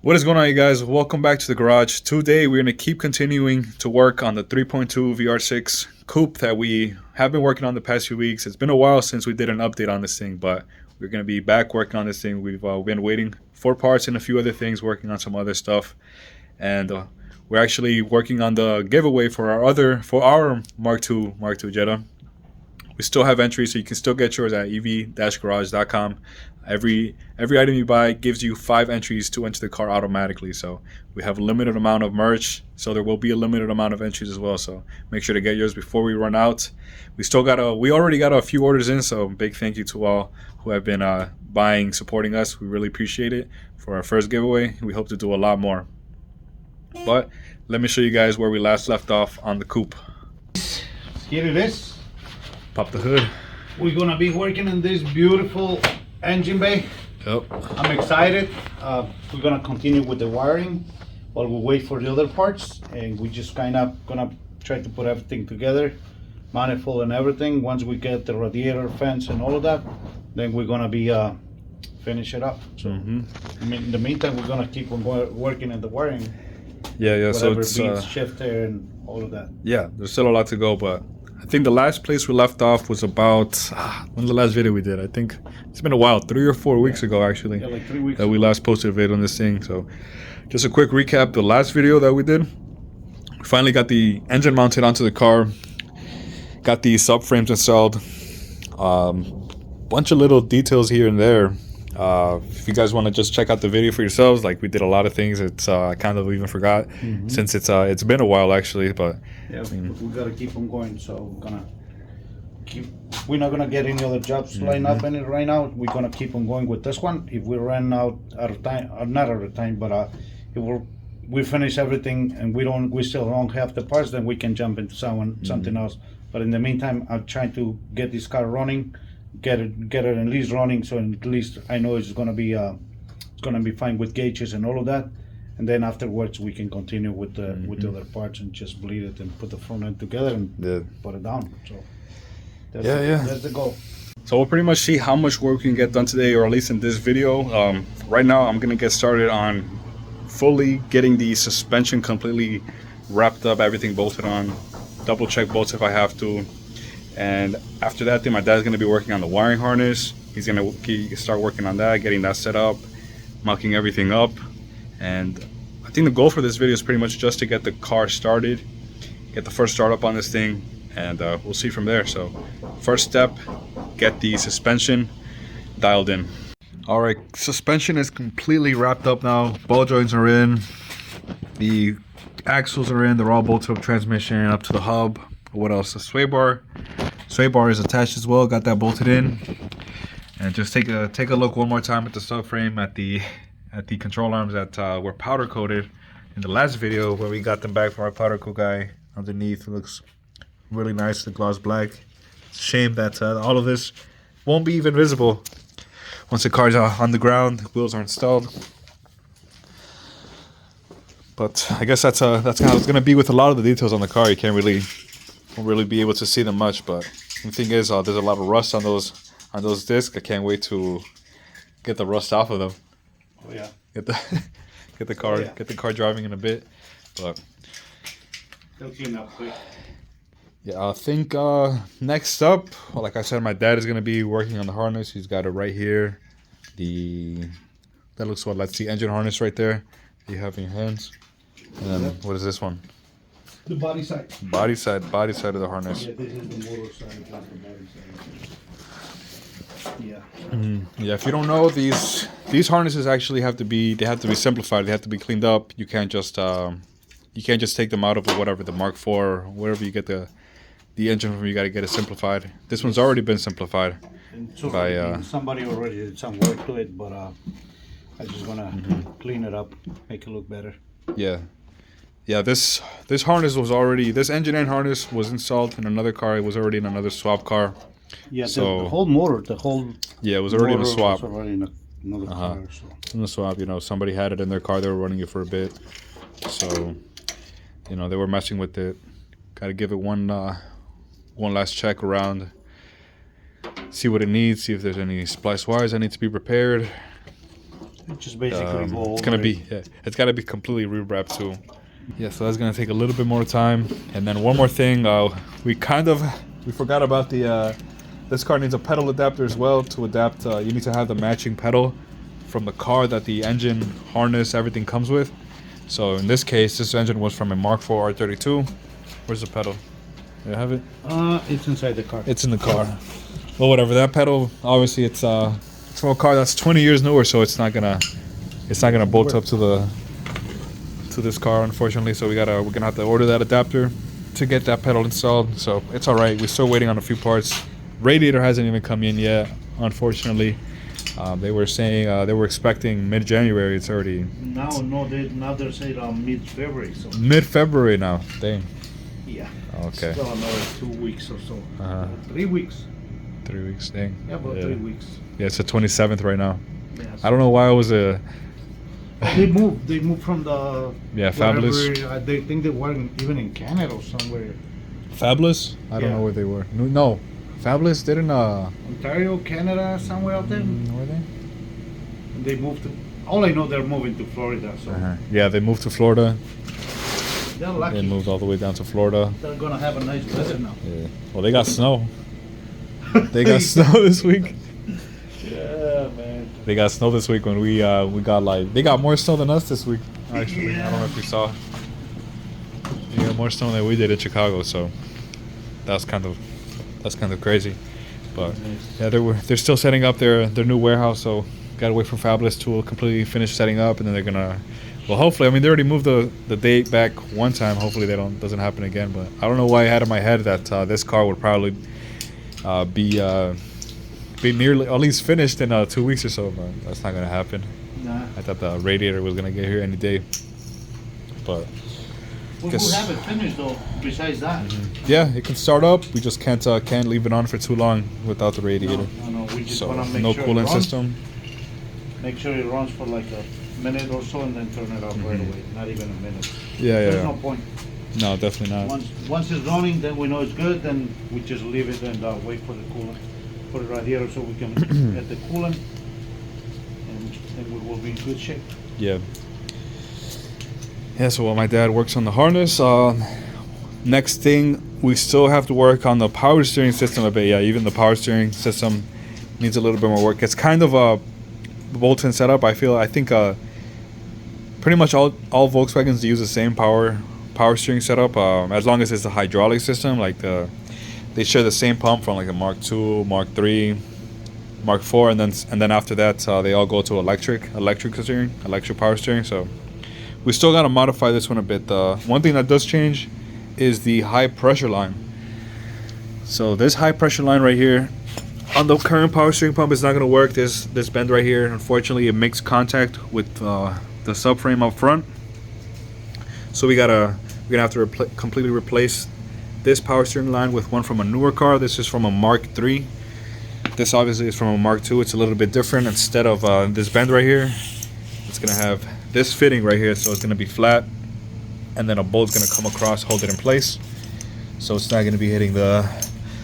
What is going on, you guys? Welcome back to the garage. Today we're going to keep continuing to work on the 3.2 VR6 Coupe that we have been working on the past few weeks. It's been a while since we did an update on this thing, but we're going to be back working on this thing. We've been waiting for parts and a few other things, working on some other stuff, and we're actually working on the giveaway for our Mark II Jetta. We still have entries, so you can still get yours at ev-garage.com. Every item you buy gives you 5 entries to enter the car automatically. So we have a limited amount of merch, so there will be a limited amount of entries as well. So make sure to get yours before we run out. We already got a few orders in, so big thank you to all who have been buying, supporting us. We really appreciate it. For our first giveaway, we hope to do a lot more. But let me show you guys where we last left off on the Coupe. Here it is. Pop the hood. We're gonna be working in this beautiful engine bay. Yep. I'm excited. We're gonna continue with the wiring while we wait for the other parts, and we just kind of gonna try to put everything together, manifold and everything. Once we get the radiator fence and all of that, then we're gonna be finish it up. So in the meantime, we're gonna keep on working in the wiring. Yeah. So Whatever it's beats shifter and all of that. yeah, there's still a lot to go, but I think the last place we left off was about when the last video we did. I think it's been a while, 3 or 4 weeks ago actually, Yeah, like 3 weeks that we last posted a video on this thing. So just a quick recap: the last video that we did, we finally got the engine mounted onto the car, got the subframes installed, bunch of little details here and there. If you guys want to just check out the video for yourselves, like we did a lot of things. It's I kind of even forgot since it's been a while actually, but yeah, we gotta keep on going. So we're not gonna get any other jobs lined up in it right now. We're gonna keep on going with this one. If we run out of time, or not out of time, but if we finish everything and we still don't have the parts, then we can jump into something else. But in the meantime, I'm trying to get this car running, get it at least running, so at least I know it's gonna be fine with gauges and all of that. And then afterwards we can continue with the other parts and just bleed it and put the front end together and put it down. So that's the goal. So we'll pretty much see how much work we can get done today, or at least in this video. Right now I'm gonna get started on fully getting the suspension completely wrapped up, everything bolted on, double check bolts if I have to. And after that, then my dad's gonna be working on the wiring harness. He's gonna start working on that, getting that set up, mucking everything up. And I think the goal for this video is pretty much just to get the car started, get the first startup on this thing, and we'll see from there. So first step, get the suspension dialed in. All right, suspension is completely wrapped up now. Ball joints are in, the axles are in, they're all bolted up, transmission up to the hub. What else? The sway bar is attached as well, got that bolted in. And just take a look one more time at the subframe, at the control arms that were powder coated in the last video, where we got them back from our powder coat guy. Underneath, it looks really nice, the gloss black. It's a shame that all of this won't be even visible once the car's on the ground, the wheels are installed. But I guess that's kind of what's gonna be with a lot of the details on the car. You won't really be able to see them much, but the thing is, there's a lot of rust on those discs. I can't wait to get the rust off of them. Oh yeah. Get the car driving in a bit, but They'll clean up quick. yeah, I think next up, well, like I said, my dad is gonna be working on the harness. He's got it right here. That looks what? That's the engine harness right there. You have in your hands. And then what is this one? The body side. Body side of the harness. Yeah, this is the motor side, not the body side. Yeah. Yeah, if you don't know, these harnesses actually have to be simplified. They have to be cleaned up. You can't just take them out of whatever the Mark IV or wherever you get the engine from. You got to get it simplified. This one's already been simplified And so by somebody already did some work to it, but I just wanna clean it up, make it look better. yeah. This engine and harness was installed in another car. It was already in another swap car. Yeah, So- the whole motor, Yeah, it was already in a motor swap. was already in another car. So. In the swap, somebody had it in their car. They were running it for a bit, so they were messing with it. Got to give it one last check around, see what it needs, see if there's any splice wires that need to be repaired, It's just basically go it's gonna over be it's gotta be completely rewrapped too. Yeah, so that's gonna take a little bit more time. And then one more thing, we forgot about the this car needs a pedal adapter as well to adapt. You need to have the matching pedal from the car that the engine, harness, everything comes with. So in this case, this engine was from a Mark IV R32. Where's the pedal? Do you have it? It's inside the car. It's in the car. Well, whatever. That pedal, obviously, it's from a car that's 20 years newer, so it's not gonna bolt up to this car, unfortunately. So we're gonna have to order that adapter to get that pedal installed. So it's all right. We're still waiting on a few parts. Radiator hasn't even come in yet, unfortunately. They were saying they were expecting mid-January. It's already Now they're saying mid-February. So mid-February now. Dang. yeah. Okay. Still another 2 weeks or so. Uh-huh. 3 weeks. 3 weeks. Dang. Yeah, about 3 weeks. Yeah, it's the 27th right now. Yeah, I don't know why it was a. They moved from the. Yeah, Fabulous. They think they were even in Canada or somewhere. Fabulous? I don't know where they were. No, Fabulous didn't. Ontario, Canada, somewhere out there. Were they? And they moved to. All I know, they're moving to Florida. So Yeah, they moved to Florida. they're lucky. They moved all the way down to Florida. They're gonna have a nice weather now. Yeah. Well, they got snow. They got snow this week. Yeah, man. They got snow this week when we got they got more snow than us this week. Actually, I don't know if you saw. They got more snow than we did in Chicago, so that's kind of crazy. But yeah, they're still setting up their new warehouse, so gotta wait for Fabulous to completely finish setting up, and then they're gonna. Well, hopefully, I mean, they already moved the date back one time. Hopefully, doesn't happen again. But I don't know why I had in my head that this car would probably be nearly at least finished in 2 weeks or so, but that's not gonna happen. Nah. I thought the radiator was gonna get here any day, but We'll have it finished though. Besides that. yeah, it can start up. We just can't leave it on for too long without the radiator. No. We just So wanna make no sure cooling it runs. system. Make sure it runs for like a minute or so, and then turn it off right away. Not even a minute. Yeah, There's yeah. no point. No, definitely not. Once it's running, then we know it's good. Then we just leave it and wait for the coolant, for the radiator, so we can get the coolant, and then we will be in good shape. Yeah. Yeah, so while my dad works on the harness, next thing, we still have to work on the power steering system a bit. Yeah, even the power steering system needs a little bit more work. It's kind of a bolt-in setup. I think pretty much all Volkswagens use the same power steering setup, as long as it's a hydraulic system. Like they share the same pump from like a Mark II, Mark III, Mark IV, and then after that they all go to electric power steering. So we still got to modify this one a bit. One thing that does change is the high pressure line. So this high pressure line right here on the current power steering pump is not going to work. This bend right here, unfortunately, it makes contact with the subframe up front. So we're gonna have to completely replace this power steering line with one from a newer car. This is from a Mark III. This obviously is from a Mark II. It's a little bit different. Instead of this bend right here, it's gonna have this fitting right here, so it's gonna be flat, and then a bolt's gonna come across, hold it in place, so it's not gonna be hitting the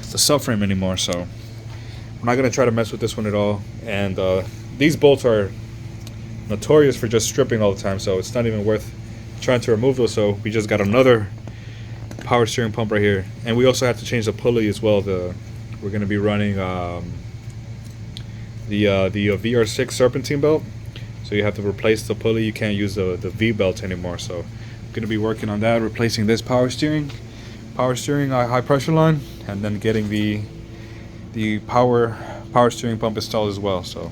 subframe anymore. So I'm not gonna try to mess with this one at all. And these bolts are notorious for just stripping all the time, so it's not even worth trying to remove those. So we just got another power steering pump right here, and we also have to change the pulley as well. We're gonna be running the VR6 serpentine belt. So you have to replace the pulley. You can't use the V belt anymore. So I'm gonna be working on that, replacing this power steering high pressure line, and then getting the power steering pump installed as well. So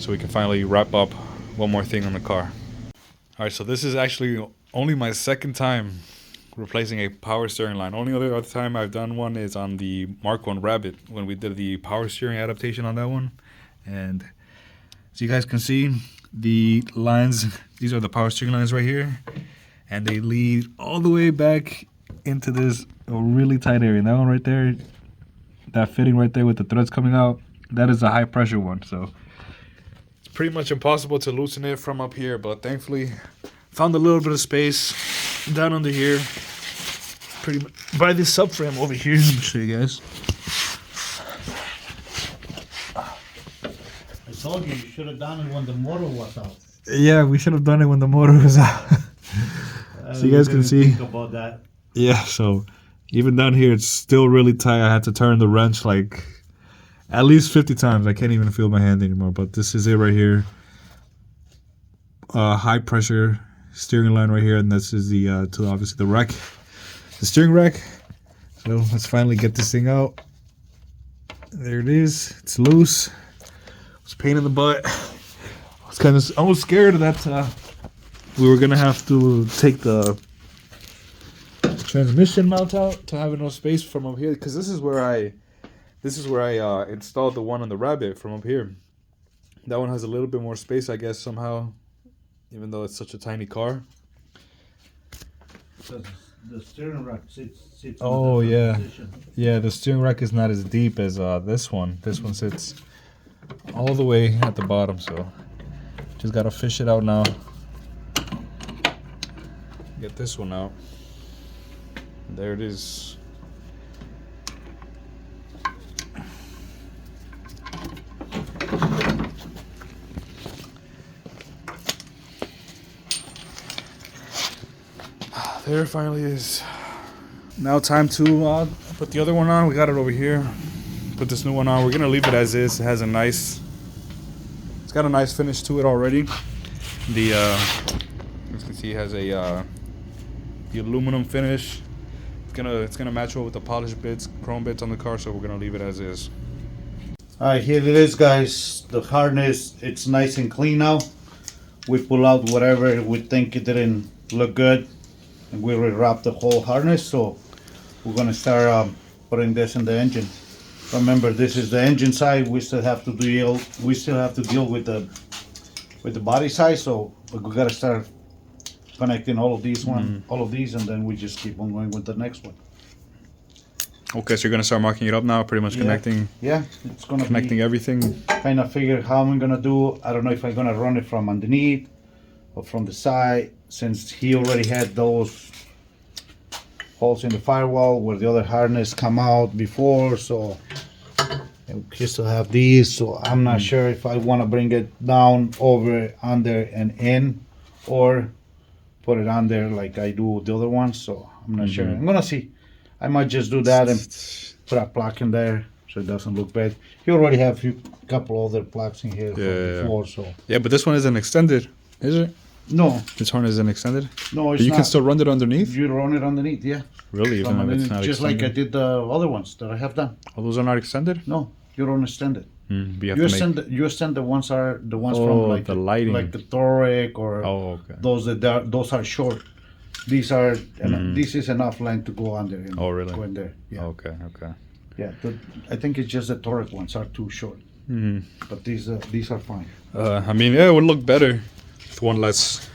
we can finally wrap up one more thing on the car. All right, so this is actually only my second time replacing a power steering line. Only other time I've done one is on the Mark I Rabbit, when we did the power steering adaptation on that one. And so you guys can see the lines, these are the power steering lines right here, and they lead all the way back into this really tight area. And that one right there, that fitting right there with the threads coming out, that is a high pressure one. So it's pretty much impossible to loosen it from up here, but thankfully found a little bit of space down under here, pretty much by this subframe over here. Let me show you guys. I told you should have done it when the motor was out. Yeah, we should have done it when the motor was out. So you guys can see. Think about that. Yeah, so even down here, it's still really tight. I had to turn the wrench like at least 50 times. I can't even feel my hand anymore, but this is it right here. High pressure steering line right here, and this is the to obviously the rack, the steering rack. So let's finally get this thing out. There it is. It's loose. It's a pain in the butt. I was scared that we were gonna have to take the transmission mount out to have enough space from up here, because this is where I installed the one on the Rabbit from up here. That one has a little bit more space, I guess, somehow, even though it's such a tiny car. The steering rack sits Oh in a yeah, different position. yeah. The steering rack is not as deep as this one. This one sits all the way at the bottom, so just gotta fish it out now. Get this one out. There it is. There it finally is. Now time to put the other one on. We got it over here. Put this new one on. We're gonna leave it as is. It has it's got a nice finish to it already. The as you can see, it has the aluminum finish. It's gonna match well with the polished bits, chrome bits on the car. So we're gonna leave it as is. Alright, here it is, guys. The harness, it's nice and clean now. We pull out whatever we think it didn't look good, and we rewrap the whole harness. So we're gonna start putting this in the engine. Remember, this is the engine side. We still have to deal with the body side. So we gotta start connecting all of these and then we just keep on going with the next one. Okay, so you're gonna start marking it up now, pretty much connecting. Yeah, it's gonna connecting everything. Kind of figure how I'm gonna do. I don't know if I'm gonna run it from underneath or from the side, since he already had those holes in the firewall where the other harness come out before. So and he still have these. So I'm not sure if I want to bring it down, over, under, and in, or put it on there like I do the other ones. So I'm not sure. I'm gonna see. I might just do that and put a plaque in there so it doesn't look bad. You already have a couple other plaques in here from before, so. Yeah, but this one isn't extended, is it? No. This harness isn't extended? No, it's but you not. can still run it underneath? You run it underneath, yeah. Really? Even if it's not just extended? like I did the other ones that I have done. Oh, those are not extended? No, you don't extend it. But You extend the ones from like the lighting, like the Toric or okay. those are short. These are this is enough length to go under. Oh, really? Go in there. Yeah. Okay. Yeah. I think it's just the Toric ones are too short. But these are fine. I mean, yeah, it would look better if one less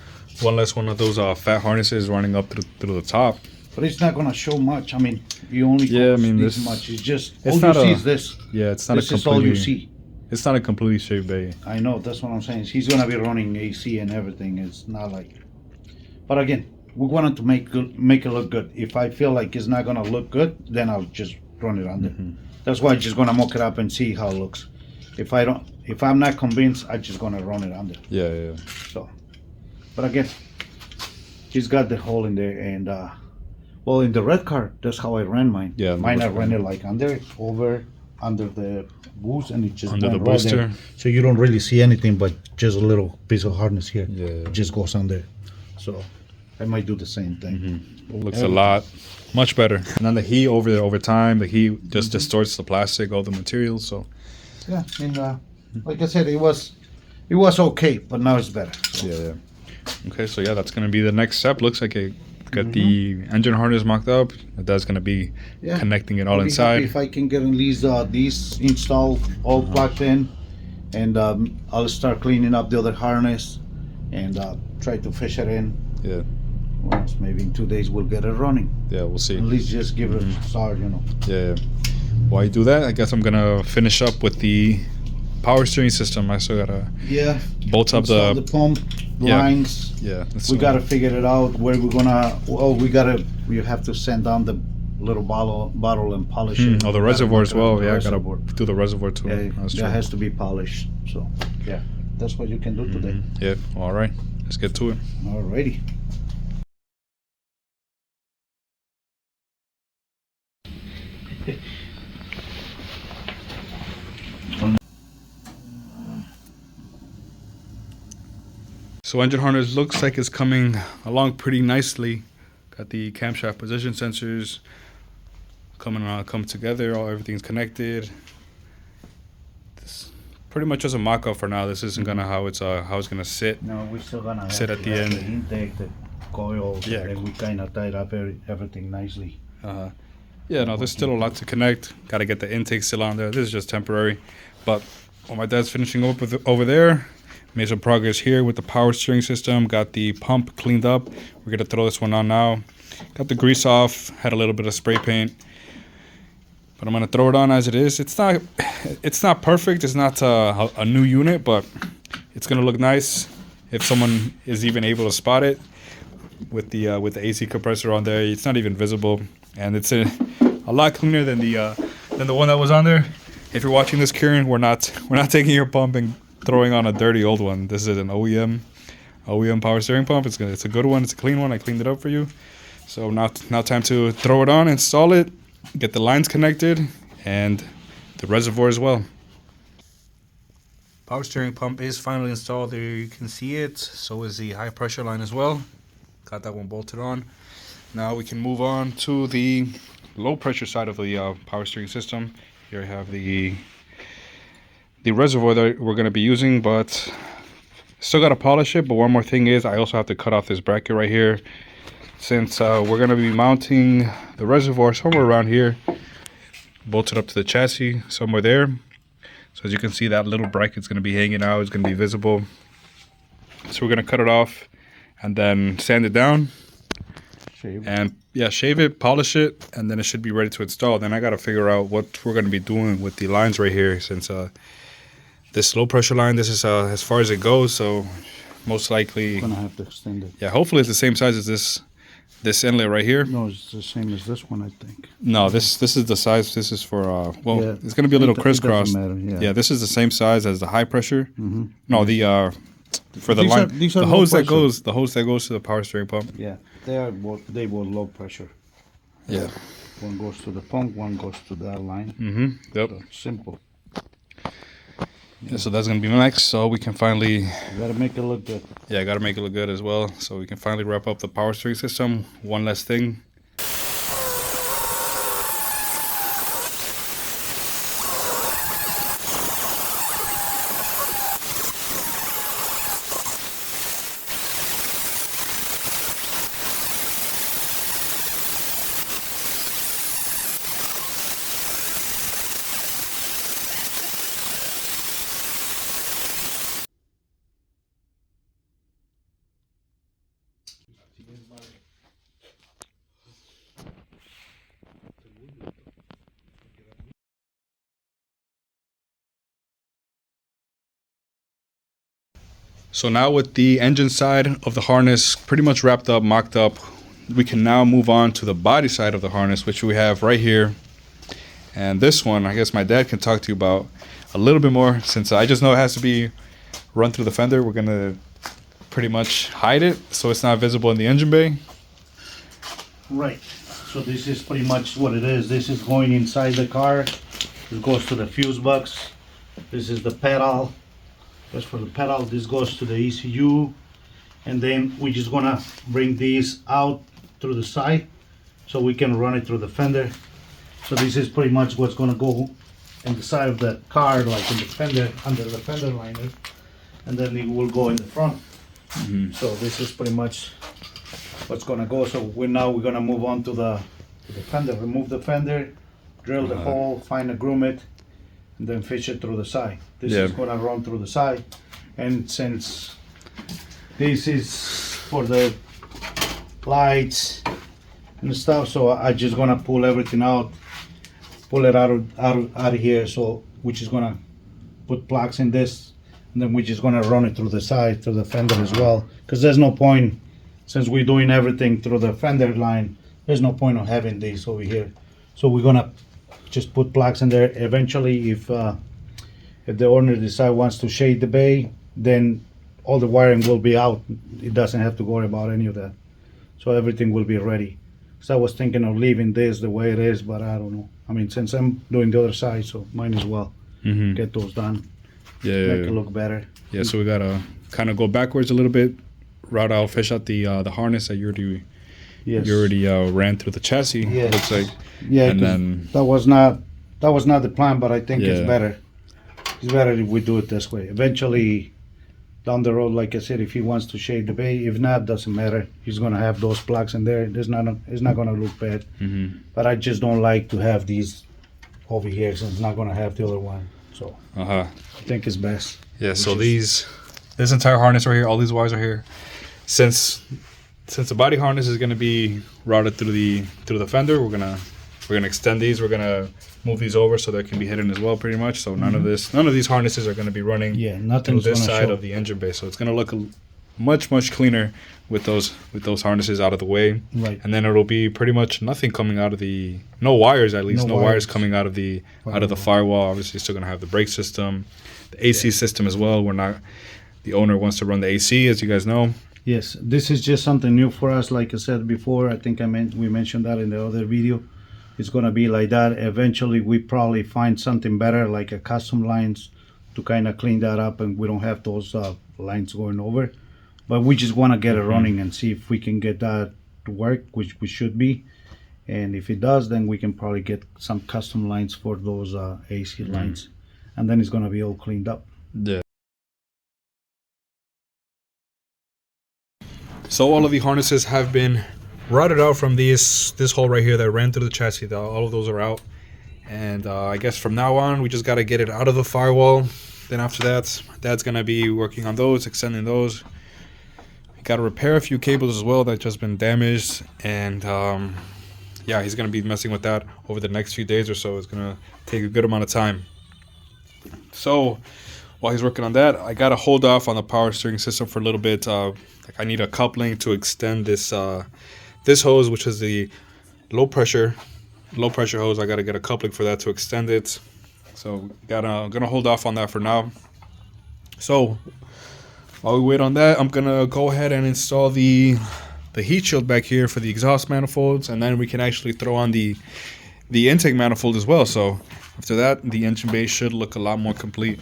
one of those fat harnesses running up through the top. But it's not gonna show much. I mean, you only this much. It's just all you see is this. Yeah, it's not this is all you see. It's not a completely shaved bay. I know, that's what I'm saying. He's gonna be running AC and everything. It's not like. But again, we wanted to make it look good. If I feel like it's not gonna look good, then I'll just run it under. That's why I'm just gonna mock it up and see how it looks. If I'm not convinced, I'm just gonna run it under. Yeah. So, but again, he's got the hole in there, and well, in the red car, that's how I ran mine. Yeah, mine I ran it like under the boost, and it just under went the booster. right there. So you don't really see anything, but just a little piece of harness here. Yeah. It just goes under. So I might do the same thing. Looks a lot much better. And then the heat over time, the heat just distorts the plastic, all the materials. So yeah, and like I said, it was okay, but now it's better. So. Yeah. Okay, so yeah, that's gonna be the next step. Looks like it got the engine harness mocked up. That's gonna be connecting it all inside. If I can get at least these installed, all plugged in, and I'll start cleaning up the other harness and try to fish it in. Yeah. Once maybe in 2 days we'll get it running. Yeah, we'll see. At least just give it a start, Yeah. While you do that, I guess I'm gonna finish up with the power steering system. I still gotta bolt up the pump lines. Yeah. We gotta figure it out where we're gonna. We have to send down the little bottle and polish it. Oh, the reservoir as well. Yeah, I gotta do the reservoir too. Yeah, that has to be polished. So yeah. that's what you can do today. Yeah, all right. Let's get to it. Alrighty. So engine harness looks like it's coming along pretty nicely. Got the camshaft position sensors come together. Everything's connected. This pretty much just a mock-up for now. This isn't gonna how it's gonna sit. No, we're still gonna Sit have at to the have end. the intake, the coil, Yeah. and we kind of tied up everything nicely. Yeah, no, there's still a lot to connect. Got to get the intake still on there. This is just temporary. But while my dad's finishing up over there, made some progress here with the power steering system. Got the pump cleaned up. We're going to throw this one on now. Got the grease off. Had a little bit of spray paint. But I'm going to throw it on as it is. It's not perfect. It's not a new unit, but it's going to look nice if someone is even able to spot it. With the AC compressor on there, it's not even visible, and it's a lot cleaner than the one that was on there. If you're watching this, Kieran, we're not taking your pump and throwing on a dirty old one. This is an OEM power steering pump. It's a good one. It's a clean one. I cleaned it up for you. So now time to throw it on, install it, get the lines connected, and the reservoir as well. Power steering pump is finally installed. There you can see it. So is the high pressure line as well. Got that one bolted on. Now we can move on to the low pressure side of the power steering system. Here I have the reservoir that we're going to be using, but still got to polish it. But one more thing is I also have to cut off this bracket right here, since we're going to be mounting the reservoir somewhere around here, bolted up to the chassis somewhere there. So as you can see, that little bracket's going to be hanging out. It's going to be visible. So we're going to cut it off and then sand it down. Shave it, polish it, and then it should be ready to install. Then I got to figure out what we're going to be doing with the lines right here, since this low pressure line, this is as far as it goes, so most likely Gonna have to extend it. yeah, hopefully it's the same size as this inlet right here. No, it's the same as this one, I think. No, this is the size. This is for well, Yeah, it's going to be a little it crisscross. doesn't matter, yeah. This is the same size as the high pressure. No, for the These line, are- these are the low hose that pressure. goes to the power steering pump. Yeah, they were low pressure. Yeah. One goes to the pump, one goes to that line. Yep. So, simple. Yeah, so that's gonna be next. So we can finally, You gotta make it look good. yeah, gotta make it look good as well. So we can finally wrap up the power steering system. One last thing. So now with the engine side of the harness pretty much wrapped up, mocked up, we can now move on to the body side of the harness, which we have right here. And this one, I guess my dad can talk to you about a little bit more, since I just know it has to be run through the fender. We're gonna pretty much hide it so it's not visible in the engine bay. Right. So this is pretty much what it is. This is going inside the car. It goes to the fuse box. This is the pedal. That's for the pedal. This goes to the ECU. And then we're just gonna bring these out through the side so we can run it through the fender. So this is pretty much what's gonna go in the side of the car, like in the fender, under the fender liner. And then it will go in the front. So this is pretty much what's gonna go. So we're gonna move on to the fender. Remove the fender, drill the hole, find a grommet, and then fish it through the side. This is gonna run through the side. And since this is for the lights and stuff, so I just gonna pull everything out, pull it out of here. So we're just gonna put plugs in this, and then we're just gonna run it through the side, through the fender as well. Because there's no point, since we're doing everything through the fender line, there's no point of having these over here. So we're gonna just put plugs in there. Eventually, if the owner wants to shade the bay, then all the wiring will be out. It doesn't have to worry about any of that. So everything will be ready. So I was thinking of leaving this the way it is, but I don't know. I mean, since I'm doing the other side, so might as well get those done. Make it look better. Yeah, so we gotta kind of go backwards a little bit. Route out, fish out the harness that you already ran through the chassis. Yes. Looks like. Yeah, And then that was not the plan, but I think it's Yeah. better. It's better if we do it this way. Eventually, down the road, like I said, if he wants to shade the bay, if not, doesn't matter. He's gonna have those plugs in there. It's not gonna look bad. But I just don't like to have these over here, so it's not gonna have the other one. So I think it's best. Yeah. So this entire harness right here, all these wires are here. Since the body harness is gonna be routed through the fender, we're gonna extend these. We're gonna move these over so they can be hidden as well, pretty much. So none of these harnesses are gonna be running through Nothing's this gonna side show. of the engine bay. So it's gonna look much cleaner with those harnesses out of the way. Right. And then it'll be pretty much nothing coming out of no wires, at least No no wires wires. coming out of the firewall. Obviously, still gonna have the brake system, the AC system as well. The owner wants to run the AC, as you guys know. Yes, this is just something new for us. Like I said before, I think we mentioned that in the other video. It's gonna be like that. Eventually, we probably find something better, like a custom lines, to kind of clean that up, and we don't have those lines going over. But we just want to get it running and see if we can get that to work, which we should be. And if it does, then we can probably get some custom lines for those AC lines, and then it's gonna be all cleaned up. Yeah. So all of the harnesses have been routed out from this hole right here that ran through the chassis. All of those are out, and I guess from now on we just got to get it out of the firewall. Then after that, Dad's gonna be working on those, extending those. We got to repair a few cables as well that just been damaged, and yeah, he's gonna be messing with that over the next few days or so. It's gonna take a good amount of time. So while he's working on that, I gotta hold off on the power steering system for a little bit. Like I need a coupling to extend this hose, which is the low pressure hose. I gotta get a coupling for that to extend it. So gonna hold off on that for now. So while we wait on that, I'm gonna go ahead and install the heat shield back here for the exhaust manifolds, and then we can actually throw on the intake manifold as well. So after that, the engine bay should look a lot more complete.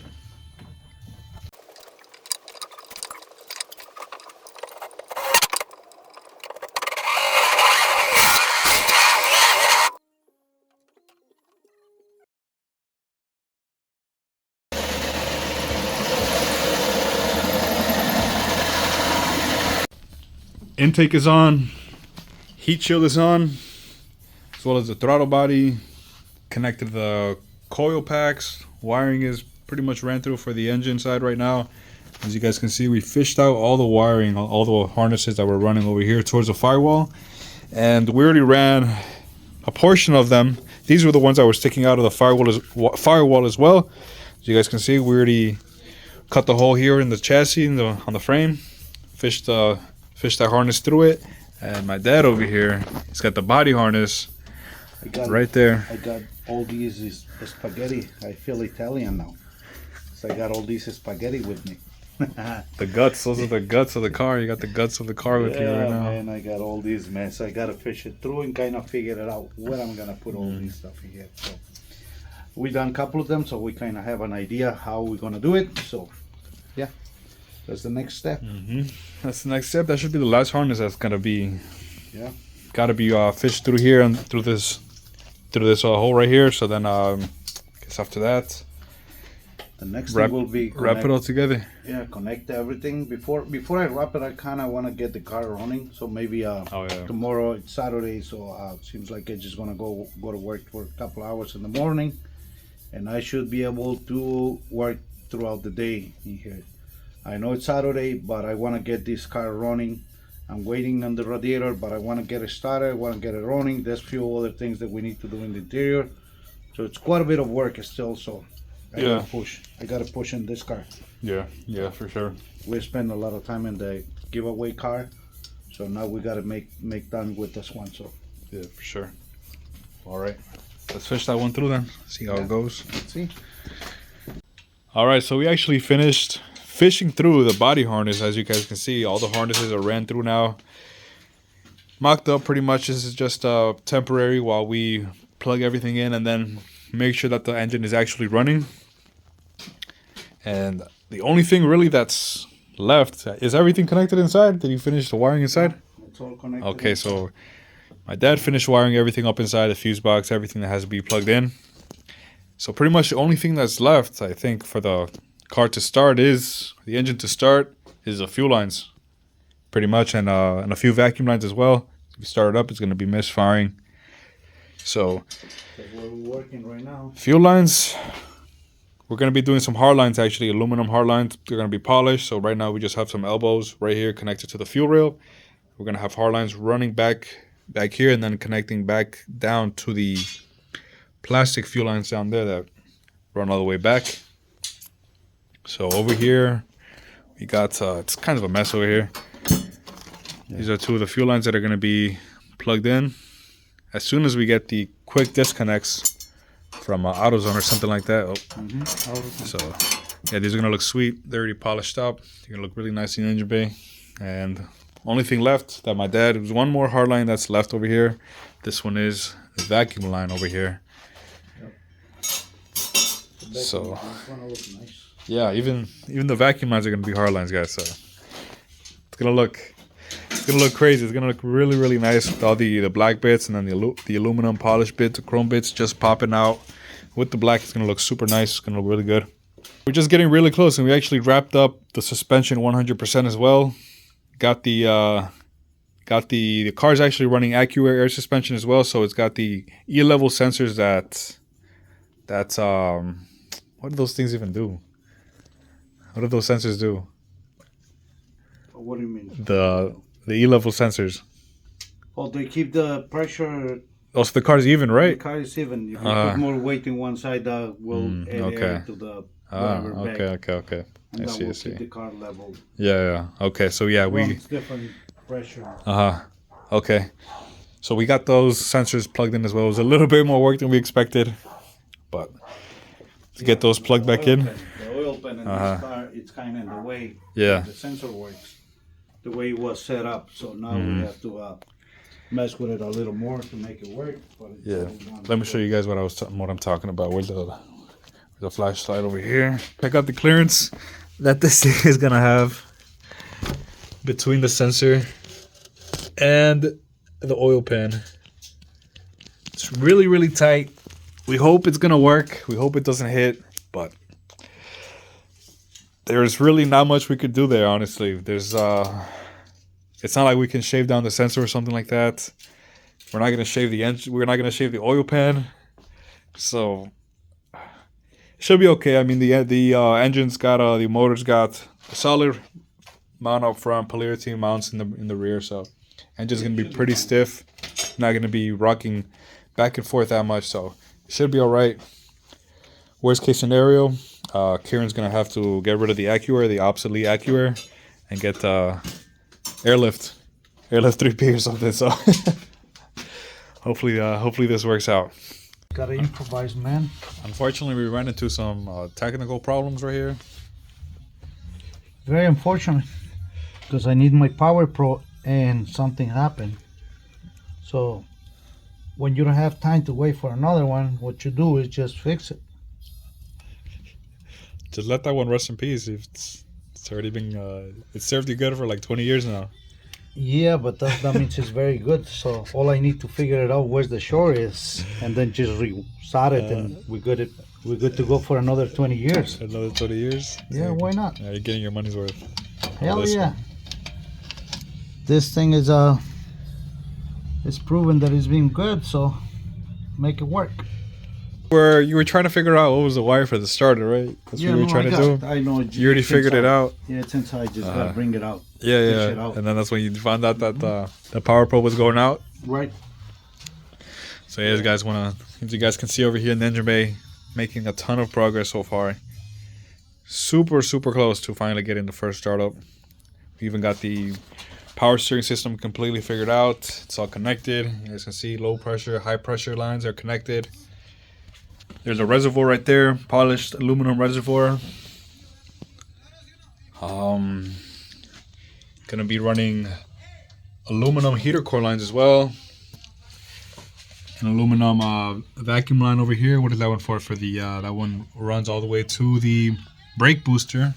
Intake is on, heat shield is on, as well as the throttle body, connected to the coil packs. Wiring is pretty much ran through for the engine side right now. As you guys can see, we fished out all the wiring, all the harnesses that were running over here towards the firewall, and we already ran a portion of them. These were the ones that were sticking out of the firewall as well. As you guys can see, we already cut the hole here in the chassis on the frame, fished that harness through it, and my dad over here, he's got the body harness right there. I got all these spaghetti. I feel Italian now. So I got all these spaghetti with me. The guts, those are the guts of the car. You got the guts of the car with you right now. Man, I got all these, man. So I gotta fish it through and kind of figure it out where I'm gonna put all this stuff in here. So we done a couple of them, so we kind of have an idea how we're gonna do it. So yeah, that's the next step. That's the next step. That should be the last harness that's gonna be. Yeah. Gotta be fished through here and through this hole right here. So then, I guess after that, the next thing will be wrap it all together. Yeah, connect everything. Before I wrap it, I kind of want to get the car running. So maybe tomorrow it's Saturday, so seems like it's just gonna go to work for a couple hours in the morning, and I should be able to work throughout the day in here. I know it's Saturday, but I want to get this car running. I'm waiting on the radiator, but I want to get it started. I want to get it running. There's a few other things that we need to do in the interior, so it's quite a bit of work still. So I gotta push in this car. Yeah, for sure. We spent a lot of time in the giveaway car, so now we gotta make done with this one. So yeah, for sure. All right, let's fish that one through then. See how it goes. Let's see. All right, so we actually finished fishing through the body harness. As you guys can see, all the harnesses are ran through now, mocked up pretty much. This is just temporary while we plug everything in and then make sure that the engine is actually running. And the only thing really that's left is everything connected inside. Did you finish the wiring inside? It's all connected. Okay, so my dad finished wiring everything up inside, the fuse box, everything that has to be plugged in. So pretty much the only thing that's left, I think, for the car to start is, the engine to start, is the fuel lines. Pretty much, and a few vacuum lines as well. If you start it up, it's going to be misfiring. So, That's what we're working right now. fuel lines, we're going to be doing some hard lines actually, aluminum hard lines. They're going to be polished. So right now we just have some elbows right here connected to the fuel rail. We're going to have hard lines running back here and then connecting back down to the plastic fuel lines down there that run all the way back. So over here we got, it's kind of a mess over here. These are two of the fuel lines that are going to be plugged in. As soon as we get the quick disconnects from AutoZone or something like that. Oh. So yeah, these are going to look sweet. They're already polished up. They're going to look really nice in the engine bay. And only thing left that my dad, there's one more hard line that's left over here. This one is the vacuum line over here. So yeah, even the vacuum lines are going to be hard lines, guys. So it's going to look crazy. It's gonna look really, really nice with all the black bits and then the aluminum polished bits, the chrome bits just popping out with the black. It's gonna look super nice. It's gonna look really good. We're just getting really close, and we actually wrapped up the suspension 100% as well. Got the car's actually running AccuAir air suspension as well, so it's got the E-level sensors that's what do those things even do? What do those sensors do? What do you mean? The E-level sensors. Oh, they keep the pressure. Oh, so the car's even, right? The car is even. If you put more weight in one side, that will add air to the okay. And I that will see. keep the car level. Yeah. Okay, so yeah, It's different pressure. Okay. So we got those sensors plugged in as well. It was a little bit more work than we expected, but to get those plugged back in. The oil pan in this car, it's kind of in the way. Yeah. The sensor works the way it was set up. So now we have to mess with it a little more to make it work. But Let me show you guys what I'm talking about. Where's the flashlight over here? Check out the clearance that this thing is gonna have between the sensor and the oil pan. It's really, really tight. We hope it's gonna work. We hope it doesn't hit, but there's really not much we could do there, honestly. There's it's not like we can shave down the sensor or something like that. We're not gonna shave the engine. We're not gonna shave the oil pan. So it should be okay. I mean, the engine's got the motor's got a solid mount up front, polarity mounts in the rear. So engine's gonna be pretty stiff. Not gonna be rocking back and forth that much. So it should be all right. Worst case scenario, Kieran's gonna have to get rid of the AccuAir, the obsolete AccuAir, and get Airlift 3P or something. So hopefully this works out. Gotta improvise, man. Unfortunately, we ran into some technical problems right here. Very unfortunate, because I need my Power Pro and something happened. So when you don't have time to wait for another one, what you do is just fix it. Just let that one rest in peace. It's already been it served you good for like 20 years now. Yeah, but that means it's very good. So all I need to figure it out where the shore is, and then just restart it, and we're good to go for another 20 years. Another 20 years? Yeah, why not? You're getting your money's worth. Hell yeah! This thing is it's proven that it's been good, so make it work. You were trying to figure out what was the wire for the starter, right? That's what you were trying to do. I know. You already figured it out. Yeah, it's inside. Just gotta bring it out. Yeah. And then that's when you found out that the Power Pro was going out. Right. So yeah, as you guys can see over here in the engine bay, making a ton of progress so far. Super close to finally getting the first startup. We even got the power steering system completely figured out. It's all connected. You guys can see low pressure, high pressure lines are connected. There's a reservoir right there, polished aluminum reservoir. Gonna be running aluminum heater core lines as well. An aluminum vacuum line over here. What is that one for? For the that one runs all the way to the brake booster.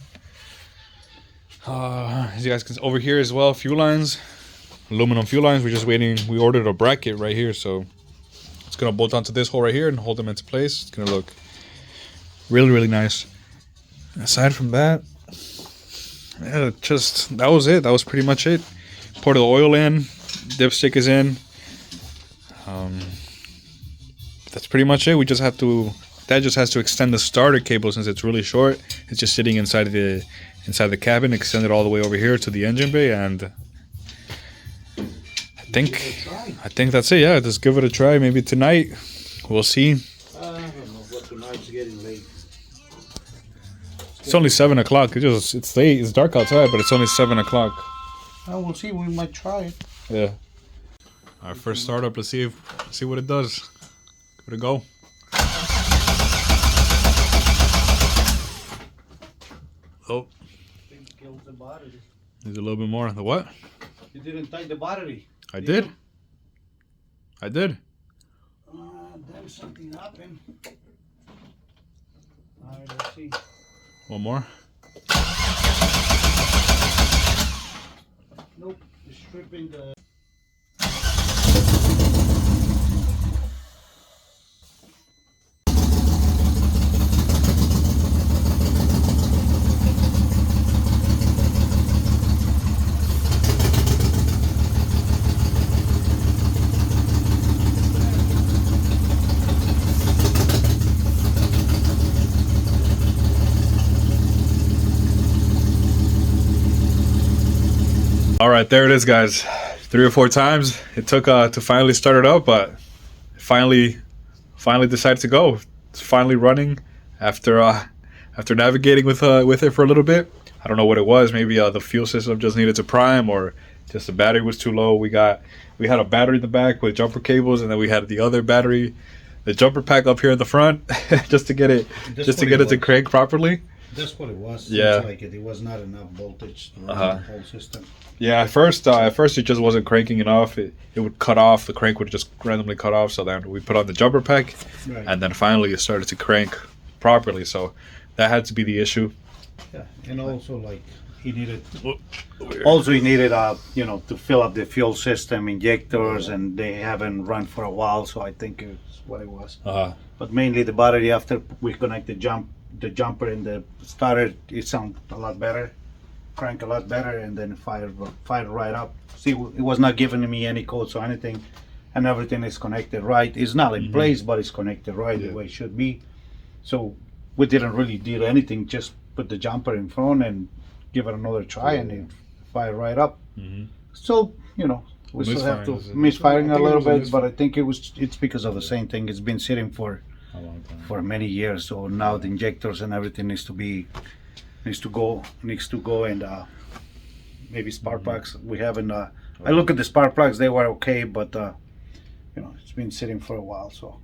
As you guys can see over here as well, fuel lines, aluminum fuel lines. We're just waiting. We ordered a bracket right here, so it's gonna bolt onto this hole right here and hold them into place. It's gonna look really, really nice. Aside from that, yeah, just that was it. That was pretty much it. Poured the oil in, dipstick is in. That's pretty much it. We just have to. That just has to extend the starter cable since it's really short. It's just sitting inside the cabin. Extend it all the way over here to the engine bay, and I think that's it. Yeah, just give it a try. Maybe tonight. We'll see. I don't know, but tonight's getting late. It's only 7 o'clock. It's late. It's dark outside, but it's only 7 o'clock. We'll see. We might try it. Yeah. Our first startup. Let's see what it does. Give it a go. Oh. Killed the battery. Needs a little bit more. The what? You didn't take the battery. I did. I did. Then something happened. Alright, let's see. One more. Nope. It's stripping the. All right, there it is, guys. 3 or 4 times it took to finally start it up, but finally decided to go. It's finally running after navigating with it for a little bit. I don't know what it was. Maybe the fuel system just needed to prime, or just the battery was too low. We had a battery in the back with jumper cables, and then we had the other battery, the jumper pack up here in the front, just to get it to crank properly. That's what it was. Yeah. Like it was not enough voltage to run the whole system. Yeah, at first it just wasn't cranking enough. It would cut off. The crank would just randomly cut off. So then we put on the jumper pack, Right. and then finally it started to crank properly. So that had to be the issue. Yeah, and also like he needed. Also, he needed to fill up the fuel system, injectors, and they haven't run for a while. So I think it's what it was. But mainly the battery. After we connect the jumper and the starter, it sounded a lot better. Crank a lot better, and then fired right up. See, it was not giving me any codes or anything, and everything is connected right. It's not in place, but it's connected right the way it should be. So we didn't really do anything, just put the jumper in front and give it another try, and it fired right up. So we still have to misfiring a little bit, but I think it's because of the same thing. It's been sitting for A long time. for many years. So now the injectors and everything needs to go, and maybe spark plugs. We haven't. I look at the spark plugs; they were okay, but it's been sitting for a while. So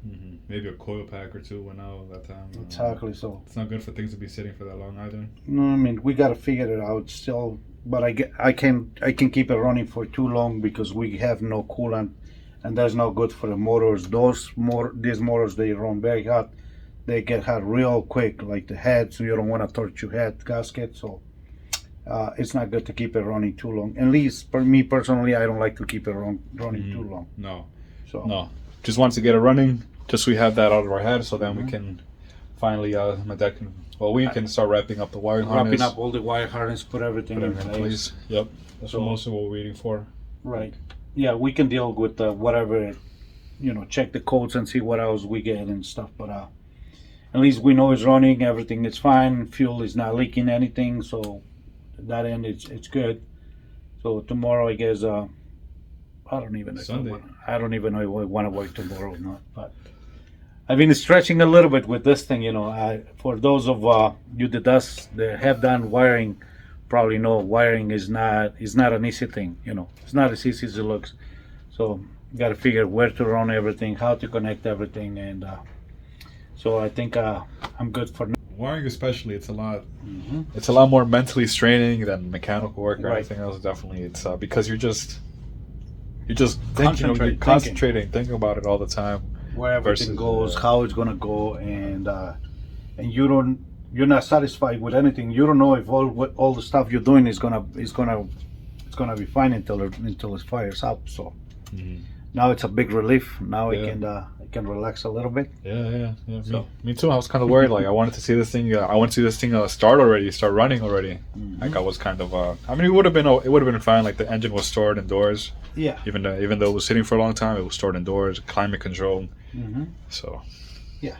Maybe a coil pack or two went out that time. exactly. So It's not good for things to be sitting for that long either. no, I mean we gotta figure it out still. But I can keep it running for too long because we have no coolant, and that's not good for the motors. These motors, they run very hot. They get hot real quick, like the head, so you don't want to torch your head gasket. So it's not good to keep it running too long. At least for me personally, I don't like to keep it running too long. No. So No. Just wanted to get it running, just so we have that out of our head, so then we can finally, we can start wrapping up the wiring harness. wrapping up all the wire harness, put everything in place. Yep. That's So- most of what we're waiting for. Right. Yeah, we can deal with whatever, check the codes and see what else we get and stuff. But at least we know it's running, everything is fine, fuel is not leaking anything, so that end it's good. So tomorrow, I guess, I don't even know. Sunday. I don't even know if I want to work tomorrow or not. But I've been stretching a little bit with this thing. For those of you that have done wiring, probably know wiring is not an easy thing. It's not as easy as it looks. So you got to figure where to run everything, how to connect everything, and so I think I'm good for now. wiring especially, it's a lot. It's a lot more mentally straining than mechanical work or anything else. Definitely, it's because you're just thinking, you're concentrating, thinking about it all the time. Where everything goes, how it's gonna go, and you're not satisfied with anything. You don't know if all the stuff you're doing is gonna be fine until it fires up. So now it's a big relief. Now I can relax a little bit. Yeah. So, me too. I was kind of worried. Like I wanted to see this thing. Start running already. Like I was kind of. I mean, it would have been fine. Like the engine was stored indoors. Yeah. Even though it was sitting for a long time, it was stored indoors, climate controlled. So. Yeah.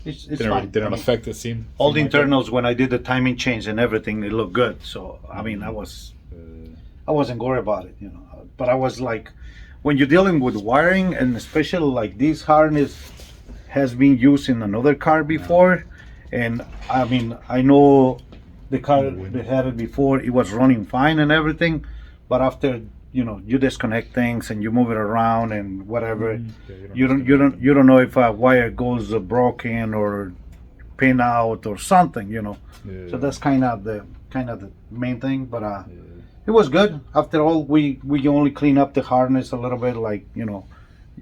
It's didn't affect the scene. All the internals when I did the timing change and everything, it looked good. So I mean, I wasn't worried about it, you know. But I was like, when you're dealing with wiring, and especially like this harness has been used in another car before, and I mean, I know the car that had it before, it was running fine and everything, but after you disconnect things and you move it around and whatever, you don't know if a wire goes broken or pin out or something, So that's kind of the main thing, but it was good. After all, we only clean up the harness a little bit, like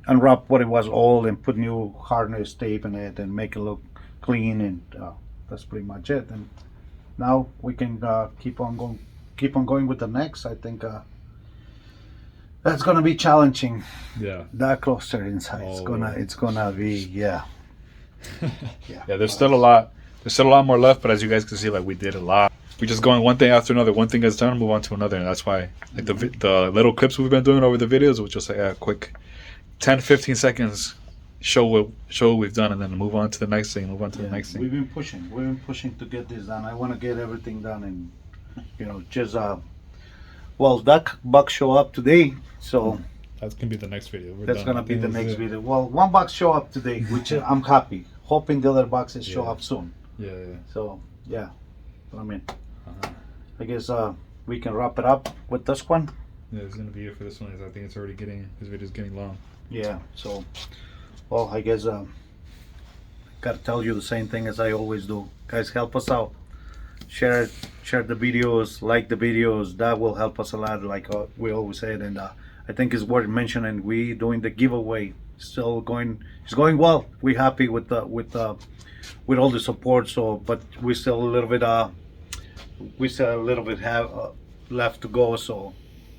unwrap what it was old and put new harness tape in it and make it look clean, and that's pretty much it. And now we can keep on going with the next. I think that's gonna be challenging. Yeah. That cluster inside, it's gonna be yeah. There's still a lot more left, but as you guys can see, like we did a lot. We're just going one thing after another. One thing gets done, move on to another, and that's why like the little clips we've been doing over the videos, which just like a quick 10-15 seconds show what we've done, and then move on to the next thing. The next thing. We've been pushing to get this done. I want to get everything done, and just that box show up today, so that's gonna be the next video. That's gonna be the next video. Well, one box show up today, which I'm happy. Hoping the other boxes show up soon. Yeah. So yeah, I mean, I guess we can wrap it up with this one. Yeah, it's gonna be it for this one. I think it's already this video's getting long. Yeah. So, well, I guess gotta tell you the same thing as I always do. Guys, help us out. Share the videos, like the videos. That will help us a lot, like we always said. And I think it's worth mentioning. We doing the giveaway. Still going. It's going well. We're happy with all the support. So, but we still a little bit have left to go. So,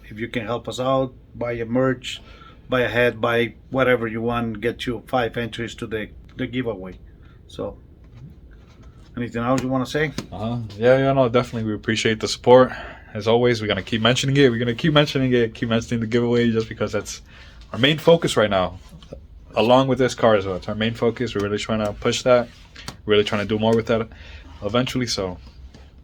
if you can help us out, buy a merch, buy a hat, buy whatever you want, get you 5 entries to the giveaway. So. Anything else you want to say? Yeah, no, definitely. We appreciate the support. As always, we're going to keep mentioning it. We're going to keep mentioning the giveaway, just because that's our main focus right now. Along with this car as well. It's our main focus. We're really trying to push that. We're really trying to do more with that eventually. So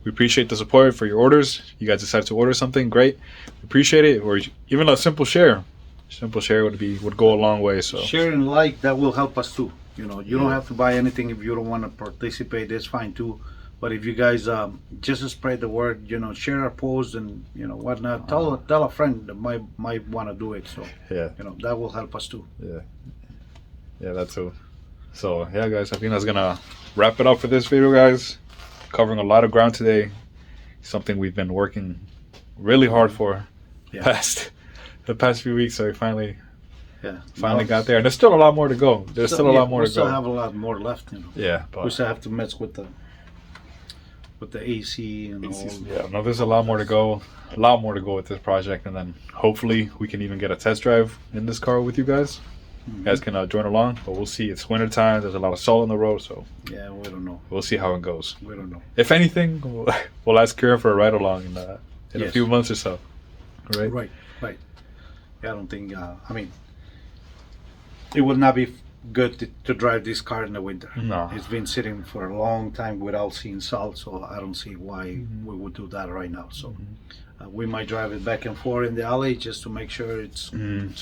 we appreciate the support for your orders. You guys decided to order something, great. We appreciate it. Or even a simple share. Would go a long way. So share and like, that will help us too. You don't have to buy anything if you don't want to participate. That's fine too. But if you guys just spread the word, share our post and whatnot. Tell a friend that might want to do it. So that will help us too. Yeah, that's too. So yeah, guys, I think that's gonna wrap it up for this video, guys. Covering a lot of ground today. Something we've been working really hard for the past few weeks. So we finally got there, and there's still a lot more to go. We still have a lot more left. Yeah, but we still have to mess with the AC and all. Yeah, no, there's a lot more to go. A lot more to go with this project, and then hopefully we can even get a test drive in this car with you guys. You guys can join along, but we'll see. It's winter time. There's a lot of salt on the road, so yeah, we don't know. We'll see how it goes. We don't know. If anything, we'll ask Kieran for a ride along in a few months or so. Right. Yeah, I don't think. It would not be good to drive this car in the winter. No. It's been sitting for a long time without seeing salt, so I don't see why we would do that right now. So we might drive it back and forth in the alley just to make sure it's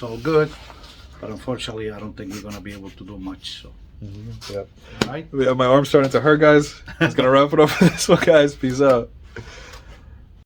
all good. But unfortunately, I don't think we're going to be able to do much. So. Yeah. All right. My arm's starting to hurt, guys. It's going to wrap it up for this one, guys. Peace out.